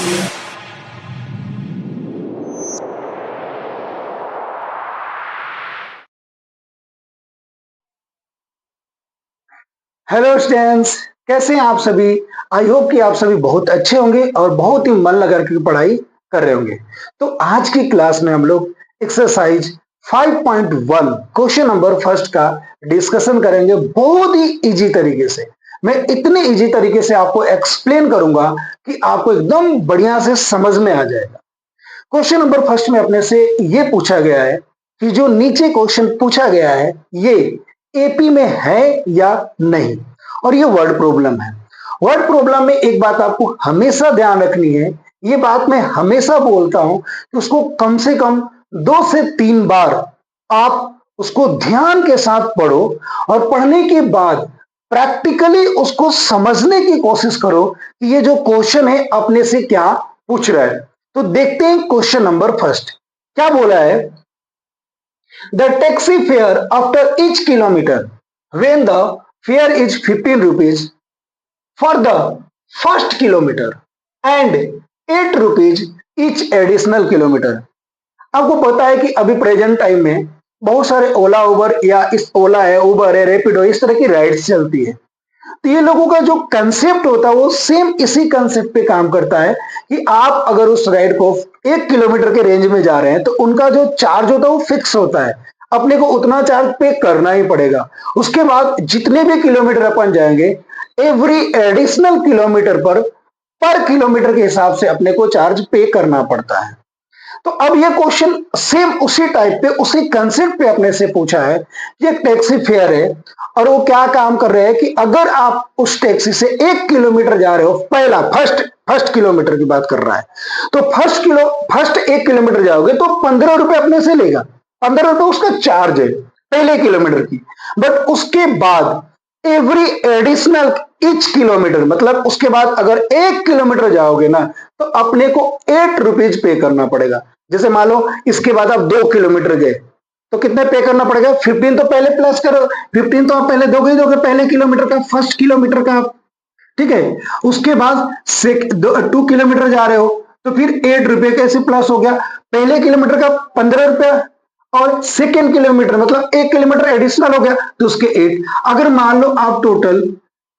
Hello students, कैसे हैं आप सभी। आई होप कि आप सभी बहुत अच्छे होंगे और बहुत ही मन लगा के पढ़ाई कर रहे होंगे। तो आज की क्लास में हम लोग एक्सरसाइज 5.1 क्वेश्चन नंबर फर्स्ट का डिस्कशन करेंगे बहुत ही इजी तरीके से। मैं इतने इजी तरीके से आपको एक्सप्लेन करूंगा कि आपको एकदम बढ़िया से समझ में आ जाएगा। क्वेश्चन नंबर फर्स्ट में अपने से ये पूछा गया है कि जो नीचे क्वेश्चन पूछा गया है ये एपी में है या नहीं, और ये वर्ड प्रॉब्लम है। वर्ड प्रॉब्लम में एक बात आपको हमेशा ध्यान रखनी है, ये बात मैं हमेशा बोलता हूं कि उसको कम से कम 2 से 3 बार आप उसको ध्यान के साथ पढ़ो और पढ़ने के बाद प्रैक्टिकली उसको समझने की कोशिश करो कि ये जो क्वेश्चन है अपने से क्या पूछ रहा है। तो देखते हैं क्वेश्चन नंबर फर्स्ट क्या बोला है। The taxi fare after each kilometre when the fare is 15 rupees for the first kilometer and 8 rupees each additional kilometer। आपको पता है कि अभी प्रेजेंट टाइम में बहुत सारे ओला उबर या इस ओला है, उबर है, रैपिडो, इस तरह की राइड्स चलती है। तो ये लोगों का जो कंसेप्ट होता है वो सेम इसी कंसेप्ट पे काम करता है कि आप अगर उस राइड को 1 किलोमीटर के रेंज में जा रहे हैं तो उनका जो चार्ज होता है वो फिक्स होता है, अपने को उतना चार्ज पे करना ही पड़ेगा। उसके बाद जितने भी किलोमीटर अपन जाएंगे एवरी एडिशनल किलोमीटर पर किलोमीटर के हिसाब से अपने को चार्ज पे करना पड़ता है। तो अब ये क्वेश्चन सेम उसी टाइप पे उसी कंसेप्ट पे अपने से पूछा है। ये टैक्सी फेयर है और वो क्या काम कर रहे हैं कि अगर आप उस टैक्सी से 1 किलोमीटर जा रहे हो, पहला फर्स्ट किलोमीटर की बात कर रहा है, तो फर्स्ट 1 किलोमीटर जाओगे तो 15 रुपए अपने से लेगा। 15 रुपए उसका चार्ज है पहले किलोमीटर की। बट उसके बाद एवरी एडिशनल ईच किलोमीटर, मतलब उसके बाद अगर 1 किलोमीटर जाओगे ना तो अपने को 8 रुपीज पे करना पड़ेगा। जैसे मान लो इसके बाद आप 2 किलोमीटर गए तो कितने पे करना पड़ेगा, 15 तो पहले प्लस करो, 15 तो आप पहले दोगे ही दोगे पहले किलोमीटर का, फर्स्ट किलोमीटर का। ठीक है, उसके बाद 2 किलोमीटर जा रहे हो तो फिर 8 रुपए कैसे प्लस हो गया, पहले किलोमीटर का 15 रुपया और सेकेंड किलोमीटर मतलब 1 किलोमीटर एडिशनल हो गया तो उसके 8। अगर मान लो आप टोटल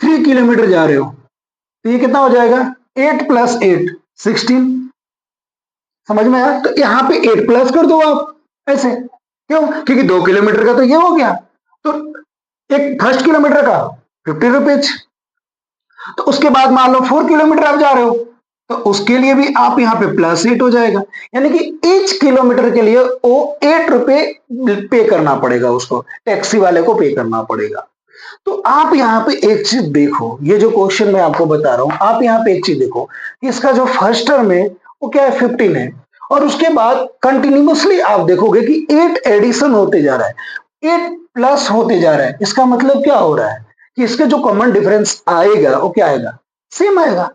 3 किलोमीटर जा रहे हो तो ये कितना हो जाएगा, 8 + 8 16। समझ में आया, तो यहाँ पे 8 प्लस कर दो आप ऐसे। क्यों, क्योंकि 2 किलोमीटर का तो ये हो गया, तो एक फर्स्ट किलोमीटर का 50 रुपीज। तो उसके बाद मान लो 4 किलोमीटर आप जा रहे हो तो उसके लिए भी आप यहाँ पे +8 हो जाएगा, यानी कि ईच किलोमीटर के लिए वो 8 रुपए पे करना पड़ेगा, उसको टैक्सी वाले को पे करना पड़ेगा। तो आप यहाँ पे एक चीज देखो, ये जो क्वेश्चन मैं आपको बता रहा हूं, आप यहाँ पे एक चीज देखो कि इसका जो फर्स्ट टर्म है वो क्या है, 15 है, और उसके बाद कंटिन्यूअसली आप देखोगे कि 8 एडिशन होते जा रहा है, 8 प्लस होते जा रहा है। इसका मतलब क्या हो रहा है कि इसके जो कॉमन डिफरेंस आएगा वो क्या आएगा, सेम आएगा।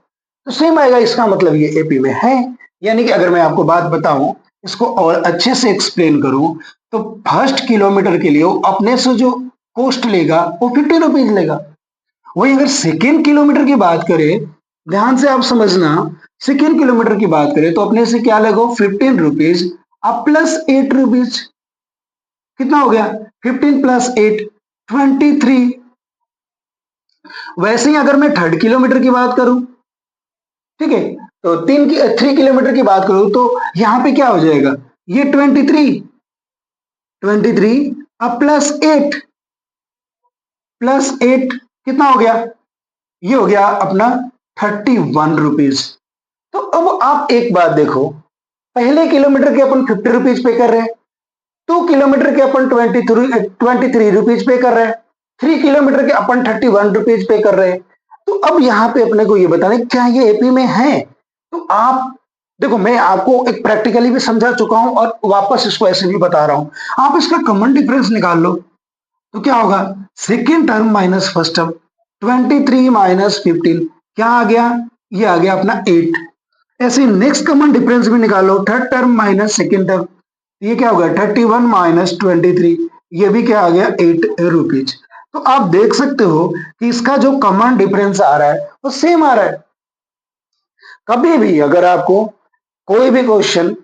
तो सेम आएगा, इसका मतलब ये एपी में है। यानी कि अगर मैं आपको बात बताऊं, इसको और अच्छे से एक्सप्लेन करूं, तो फर्स्ट किलोमीटर के लिए वो अपने से जो कॉस्ट लेगा वो 50 रुपीज लेगा। वही अगर सेकेंड किलोमीटर की बात करें, ध्यान से आप समझना, सेकेंड किलोमीटर की बात करें तो अपने से क्या लेगा, 15 रुपीज अब +8 रुपीज, कितना हो गया, 15 + 8 23। वैसे ही अगर मैं थर्ड किलोमीटर की बात करूं, ठीक है, तो 3 किलोमीटर की बात करूं तो यहां पे क्या हो जाएगा, ये 23 अब +8 कितना हो गया, ये हो गया अपना 31 रुपीज। तो अब आप एक बात देखो, पहले किलोमीटर के अपन 50 रुपीज पे कर रहे हैं, 2 किलोमीटर के अपन 23 रुपीज पे कर रहे हैं, 3 किलोमीटर के अपन 31 रुपीज पे कर रहे हैं। तो अब यहाँ पे अपने को ये बताना है क्या ये एपी में है। तो आप देखो, मैं आपको एक प्रैक्टिकली भी समझा चुका हूं और वापस इसको ऐसे भी बता रहा हूं। आप इसका कॉमन डिफरेंस निकाल लो तो क्या होगा, second term minus first term, 23 - 15 क्या आ गया, ये आ गया अपना 8। ऐसे नेक्स्ट कॉमन डिफरेंस भी निकालो, third term minus second term, ये क्या होगा, 31 - 23, ये भी क्या आ गया, 8 रुपीज। तो आप देख सकते हो कि इसका जो कॉमन डिफरेंस आ रहा है वो सेम आ रहा है। कभी भी अगर आपको कोई भी क्वेश्चन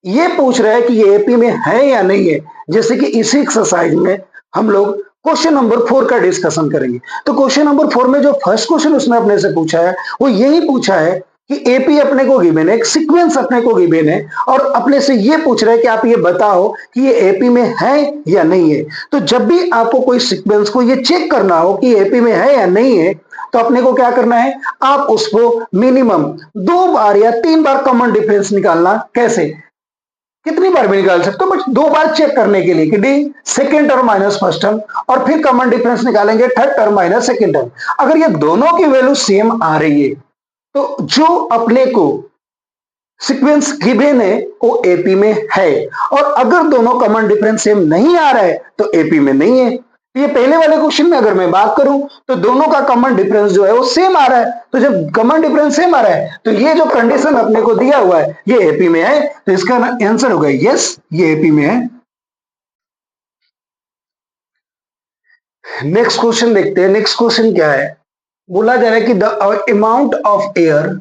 ये पूछ रहा है कि ये एपी में है या नहीं है, जैसे कि इसी एक्सरसाइज में हम लोग क्वेश्चन नंबर 4 का डिस्कशन करेंगे। तो क्वेश्चन नंबर 4 में जो फर्स्ट क्वेश्चन उसने अपने से पूछा है वो यही पूछा है कि एपी अपने को गिवन है, एक सीक्वेंस अपने को गिवन है और अपने से ये पूछ रहा है कि आप ये बताओ कि ये एपी में है या नहीं है। तो जब भी आपको कोई सीक्वेंस को ये चेक करना हो कि एपी में है या नहीं है, तो अपने को क्या करना है, आप उसको मिनिमम 2 बार या 3 बार कॉमन डिफरेंस निकालना। कैसे, कितनी बार भी निकाल सकते हो, बट 2 बार चेक करने के लिए कि D second term minus first term, और फिर कॉमन डिफरेंस निकालेंगे third term minus second term. अगर ये दोनों की वैल्यू सेम आ रही है तो जो अपने को सीक्वेंस गिवन है वो एपी में है, और अगर दोनों कॉमन डिफरेंस सेम नहीं आ रहा है तो एपी में नहीं है। ये पहले वाले क्वेश्चन में अगर मैं बात करूं तो दोनों का कॉमन डिफरेंस जो है वो सेम आ रहा है, तो जब कॉमन डिफरेंस सेम आ रहा है तो ये जो कंडीशन अपने को दिया हुआ है ये एपी में है, तो इसका आंसर होगा यस, ये एपी में है। नेक्स्ट क्वेश्चन देखते हैं। नेक्स्ट क्वेश्चन क्या है, बोला जा रहा है कि the amount of air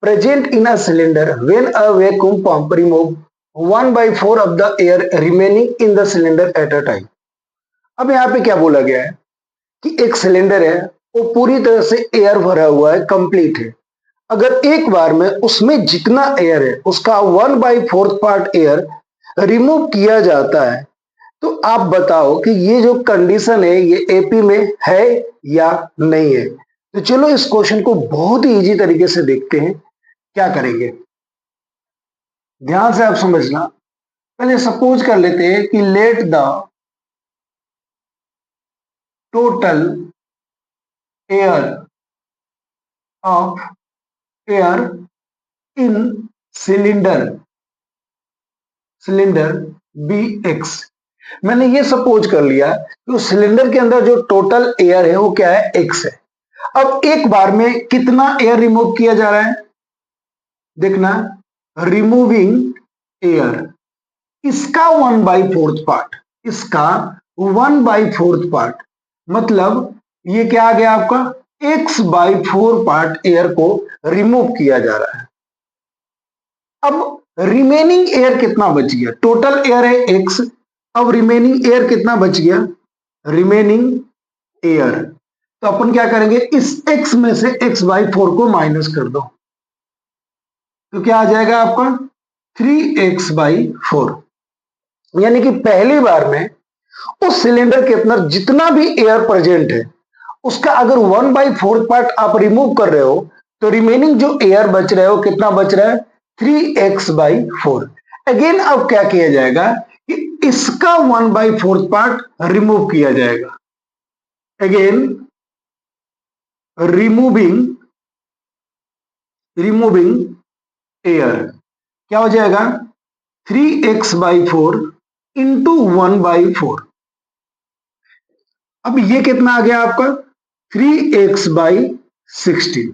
present in a cylinder when a vacuum pump remove 1/4 of the air remaining in the cylinder at a time। अब यहाँ पे क्या बोला गया है कि एक सिलेंडर है, वो पूरी तरह से एयर भरा हुआ है, कंप्लीट है। अगर एक बार में उसमें जितना एयर है उसका 1/4 पार्ट एयर रिमूव किया जाता है, तो आप बताओ कि ये जो कंडीशन है ये एपी में है या नहीं है। तो चलो इस क्वेश्चन को बहुत ही इजी तरीके से देखते हैं। क्या करेंगे, ध्यान से आप समझना। पहले सपोज कर लेते हैं कि let the total air of air in cylinder be X. मैंने ये सपोज कर लिया कि उस सिलेंडर के अंदर जो टोटल एयर है वो क्या है, एक्स है। अब एक बार में कितना एयर रिमूव किया जा रहा है, देखना, रिमूविंग एयर, इसका 1/4 पार्ट, इसका 1/4 पार्ट, मतलब ये क्या आ गया आपका, x/4 पार्ट एयर को रिमूव किया जा रहा है। अब रिमेनिंग एयर कितना बच गया, टोटल एयर है x, अब रिमेनिंग एयर कितना बच गया, रिमेनिंग एयर, तो अपन क्या करेंगे, इस x में से x/4 को माइनस कर दो, तो क्या आ जाएगा आपका 3x/4। यानी कि पहली बार में उस सिलेंडर के अंदर जितना भी एयर प्रेजेंट है उसका अगर 1/4 पार्ट आप रिमूव कर रहे हो तो रिमेनिंग जो एयर बच रहा है वो कितना बच रहा है, 3x/4। अगेन अब क्या किया जाएगा कि इसका 1/4 पार्ट रिमूव किया जाएगा। अगेन रिमूविंग एयर, क्या हो जाएगा, 3x/4 इंटू 1/4। अब ये कितना आ गया आपका, 3x/16।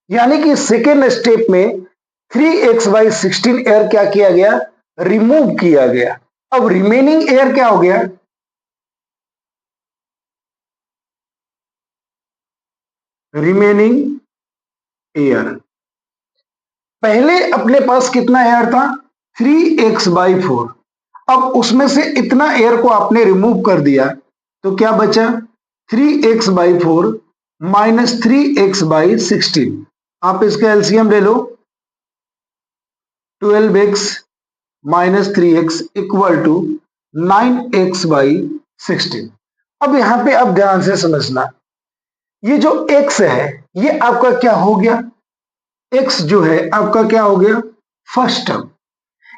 यानी कि सेकेंड स्टेप में 3x/16 एयर क्या किया गया, रिमूव किया गया। अब रिमेनिंग एयर क्या हो गया, रिमेनिंग एयर, पहले अपने पास कितना एयर था, 3x/4। अब उसमें से इतना एयर को आपने रिमूव कर दिया तो क्या बचा, 3x/4 माइनस 3x/16। आप इसका एलसीएम ले लो, 12x minus 3x equal to 9x/16। अब यहां पे अब ध्यान से समझना, ये जो x है ये आपका क्या हो गया, x जो है आपका क्या हो गया, फर्स्ट टर्म।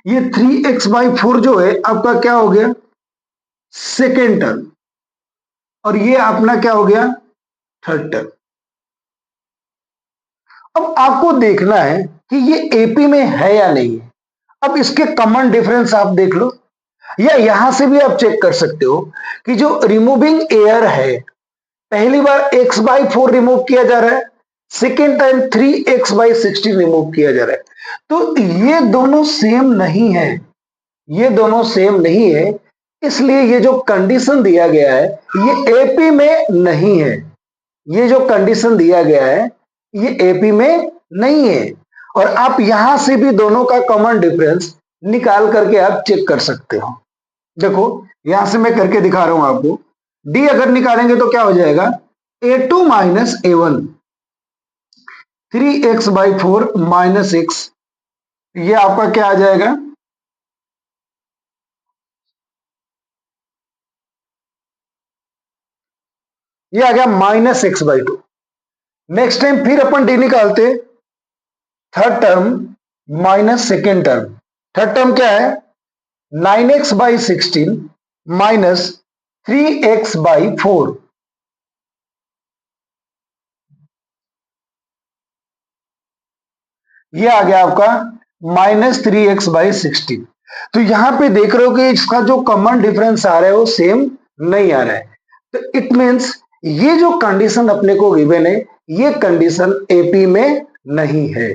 ये 3x/4 जो है आपका क्या हो गया, सेकेंड टर्म, और ये अपना क्या हो गया, थर्ड टर्म। अब आपको देखना है कि ये एपी में है या नहीं है। अब इसके कॉमन डिफरेंस आप देख लो, या यहां से भी आप चेक कर सकते हो कि जो रिमूविंग एयर है, पहली बार x/4 रिमूव किया जा रहा है, सेकेंड टाइम 3x/16 रिमूव किया जा रहा है, तो ये दोनों सेम नहीं है, ये दोनों सेम नहीं है। इसलिए ये जो कंडीशन दिया गया है ये एपी में नहीं है, ये जो कंडीशन दिया गया है ये एपी में नहीं है। और आप यहां से भी दोनों का कॉमन डिफरेंस निकाल करके आप चेक कर सकते हो। देखो यहां से मैं करके दिखा रहा हूं आपको। डी अगर निकालेंगे तो क्या हो जाएगा, a2 minus a1, 3x/4 minus x, ये आपका क्या आ जाएगा, ये आ गया -x/2। नेक्स्ट टाइम फिर अपन डी निकालते, third term minus second term. Third term क्या है, 9x/16 माइनस 3x/4, ये आ गया आपका -3x/16। तो यहां पे देख रहे हो कि इसका जो कॉमन डिफरेंस आ रहा है वो सेम नहीं आ रहा है। तो इट मीन्स ये जो कंडीशन अपने को गिवन है, ये कंडीशन एपी में नहीं है।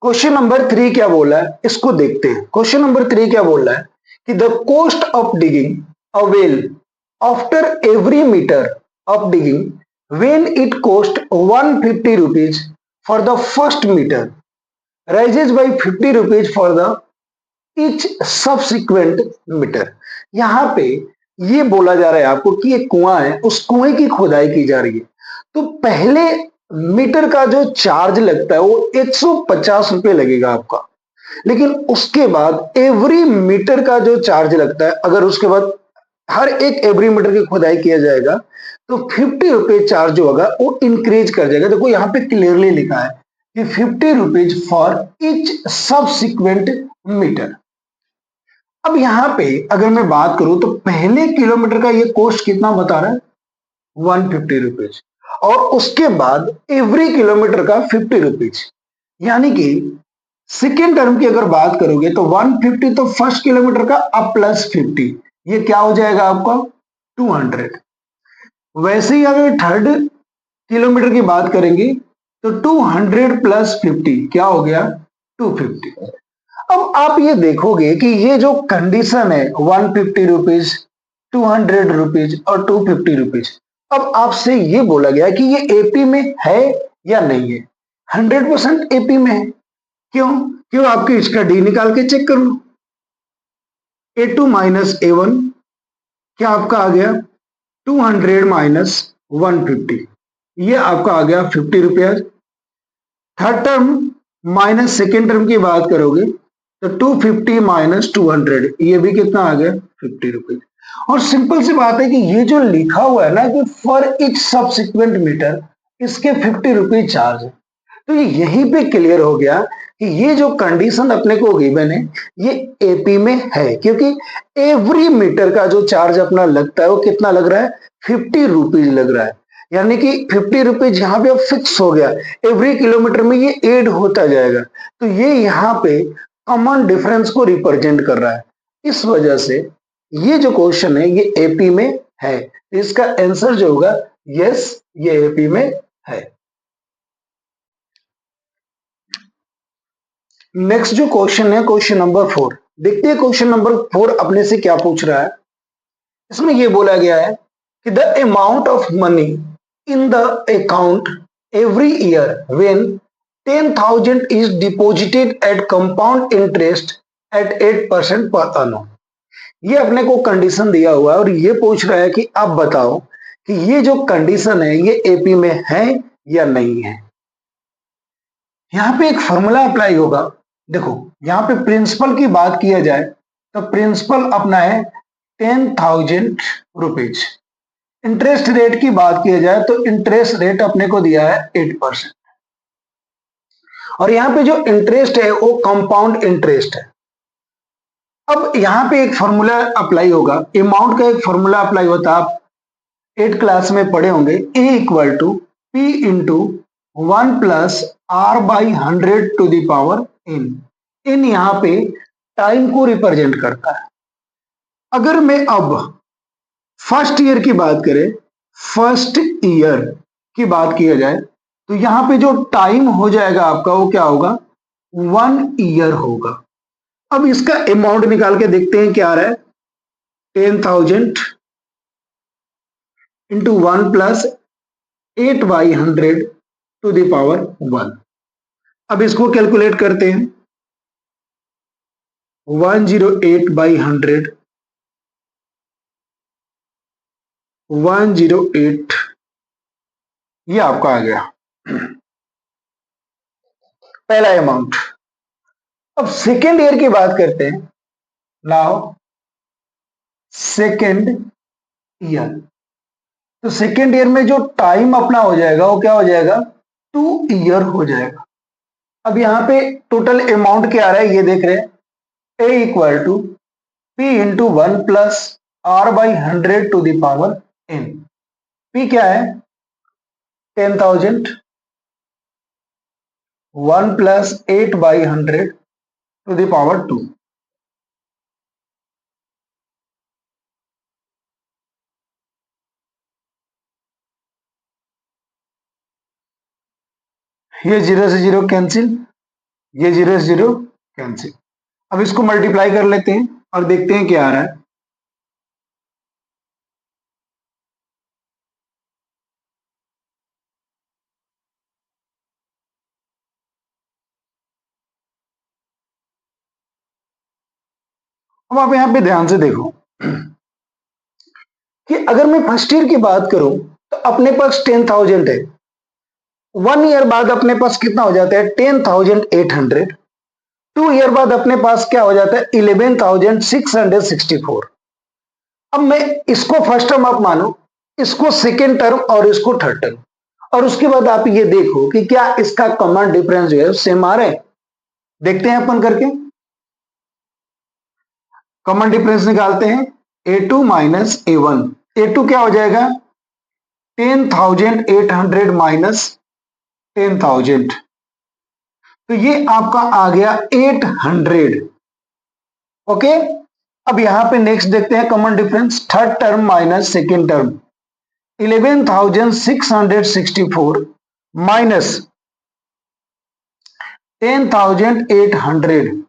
क्वेश्चन नंबर 3 क्या बोला है, इसको देखते हैं। क्वेश्चन नंबर 3 क्या बोल रहा है कि the cost of digging a well after every metre of digging when it cost 150 rupees for the first meter rises by 50 rupees for the each subsequent meter। यहां पे ये बोला जा रहा है आपको कि एक कुआं है, उस कुएं की खुदाई की जा रही है। तो पहले मीटर का जो चार्ज लगता है वो 150 रुपए लगेगा आपका, लेकिन उसके बाद एवरी मीटर का जो चार्ज लगता है, अगर उसके बाद हर एक एवरी मीटर की खुदाई किया जाएगा तो 50 रुपए चार्ज जो होगा वो इंक्रीज कर जाएगा। देखो यहाँ पे क्लियरली लिखा है कि 50 rupees for each subsequent metre. अब यहाँ पे अगर मैं बात करूं तो पहले किलोमीटर का ये कॉस्ट कितना बता रहा है, 150 रुपीज, और उसके बाद एवरी किलोमीटर का 50 रुपीज, यानी कि सेकेंड टर्म की अगर बात करोगे तो 150 तो फर्स्ट किलोमीटर का अब प्लस 50, ये क्या हो जाएगा आपका 200। वैसे ही अगर थर्ड किलोमीटर की बात करेंगे तो 200 प्लस 50 क्या हो गया 250। अब आप ये देखोगे कि ये जो कंडीशन है 150 रुपीज, 200 रुपीज और 250 रुपीज, अब आपसे ये बोला गया कि ये एपी में है या नहीं है। 100% एपी में है। क्यों, क्यों आपकी इसका डी निकाल के चेक कर लो। a2 माइनस a1 क्या आपका आ गया 200 माइनस 150, ये आपका आ गया 50 रुपया। Third term minus second term की बात करोगे तो 250 माइनस 200, ये भी कितना आ गया 50 रुपीज। और सिंपल सी बात है कि ये जो लिखा हुआ है ना कि फॉर इच सबसिक्वेंट मीटर, इसके 50 रुपीज चार्ज है। तो ये यहीं पे क्लियर हो गया कि ये जो कंडीशन अपने को गिवन है ये एपी में है, क्योंकि एवरी मीटर का जो चार्ज अपना लगता है वो कितना लग रहा है 50 रुपीज लग रहा है। यानी कि 50 रुपीज यहाँ पे फिक्स हो गया, एवरी किलोमीटर में ये एड होता जाएगा। तो ये यहाँ पे कॉमन डिफरेंस को रिप्रेजेंट कर रहा है। इस वजह से ये जो क्वेश्चन है ये एपी में है। इसका आंसर जो होगा यस, ये एपी में है। नेक्स्ट जो क्वेश्चन है क्वेश्चन नंबर 4, देखते हैं क्वेश्चन नंबर 4 अपने से क्या पूछ रहा है। इसमें ये बोला गया है कि the amount of money in the account every year when 10,000 is deposited at compound interest at 8% per annum। ये अपने को कंडीशन दिया हुआ है और ये पूछ रहा है कि आप बताओ कि ये जो कंडीशन है ये एपी में है या नहीं है। यहां पे एक फॉर्मूला अप्लाई होगा। देखो यहां पे प्रिंसिपल की बात किया जाए तो प्रिंसिपल अपना है 10,000 रुपीज। इंटरेस्ट रेट की बात किया जाए तो इंटरेस्ट रेट अपने को दिया है 8%। और यहां पे जो इंटरेस्ट है वो कंपाउंड इंटरेस्ट है। अब यहां पे एक फॉर्मूला अप्लाई होगा, अमाउंट का एक फॉर्मूला अप्लाई होता है, आप 8 क्लास में पढ़े होंगे, A equal to P into 1 plus R by 100 to the power N. इन यहां पे टाइम को रिप्रेजेंट करता है। अगर मैं अब फर्स्ट ईयर की बात करें, फर्स्ट ईयर की बात किया जाए तो यहां पे जो टाइम हो जाएगा आपका वो क्या होगा 1 ईयर होगा। अब इसका अमाउंट निकाल के देखते हैं क्या आ रहा है, 10,000 into 1 plus 8/100 to the power 1। अब इसको कैलकुलेट करते हैं। 108/100, 108 ये आपका आ गया पहला अमाउंट। अब सेकेंड ईयर की बात करते हैं। नाउ सेकेंड ईयर, तो सेकेंड ईयर में जो टाइम अपना हो जाएगा वो क्या हो जाएगा, 2 ईयर हो जाएगा। अब यहां पे टोटल अमाउंट क्या आ रहा है ये देख रहे हैं, A equal to P into 1 plus R by 100 to the power N. P क्या है, 10,000, 1 प्लस 8/100 टू द पावर 2। ये 0 से 0 कैंसिल, ये 0 से 0 कैंसिल। अब इसको मल्टीप्लाई कर लेते हैं और देखते हैं क्या आ रहा है। अब आप यहां पे ध्यान से देखो कि अगर मैं फर्स्ट ईयर की बात करूं तो अपने पास 10,000 है। 1 ईयर बाद अपने पास कितना हो जाता है, 10,800। 2 ईयर बाद अपने पास क्या हो जाता है, 11,664। अब मैं इसको फर्स्ट टर्म आप मानो, इसको सेकेंड टर्म और इसको थर्ड टर्म, और उसके बाद आप ये देखो कि क्या इसका कॉमन डिफरेंस जो है सेम आ रहे हैं। देखते हैं अपन करके, कॉमन डिफरेंस निकालते हैं। A2 माइनस A1, A2 क्या हो जाएगा, 10,800 माइनस 10,000, तो ये आपका आ गया 800। ओके, अब यहां पे नेक्स्ट देखते हैं common difference, third term minus second term, 11,664 minus 10,800,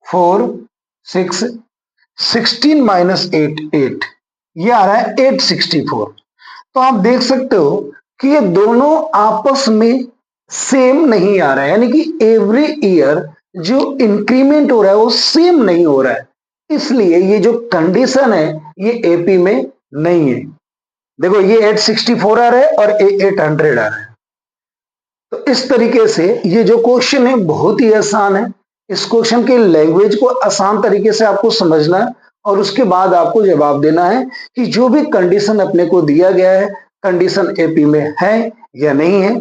4 6 16 minus 8 8, ये आ रहा है 864। तो आप देख सकते हो कि ये दोनों आपस में सेम नहीं आ रहा है, यानी कि एवरी ईयर जो इंक्रीमेंट हो रहा है वो सेम नहीं हो रहा है, इसलिए ये जो कंडीशन है ये एपी में नहीं है। देखो ये 864 आ रहा है और 800 आ रहा है। तो इस तरीके से ये जो क्वेश्चन है बहुत ही आसान है। इस क्वेश्चन के लैंग्वेज को आसान तरीके से आपको समझना है और उसके बाद आपको जवाब देना है कि जो भी कंडीशन अपने को दिया गया है, कंडीशन एपी में है या नहीं है।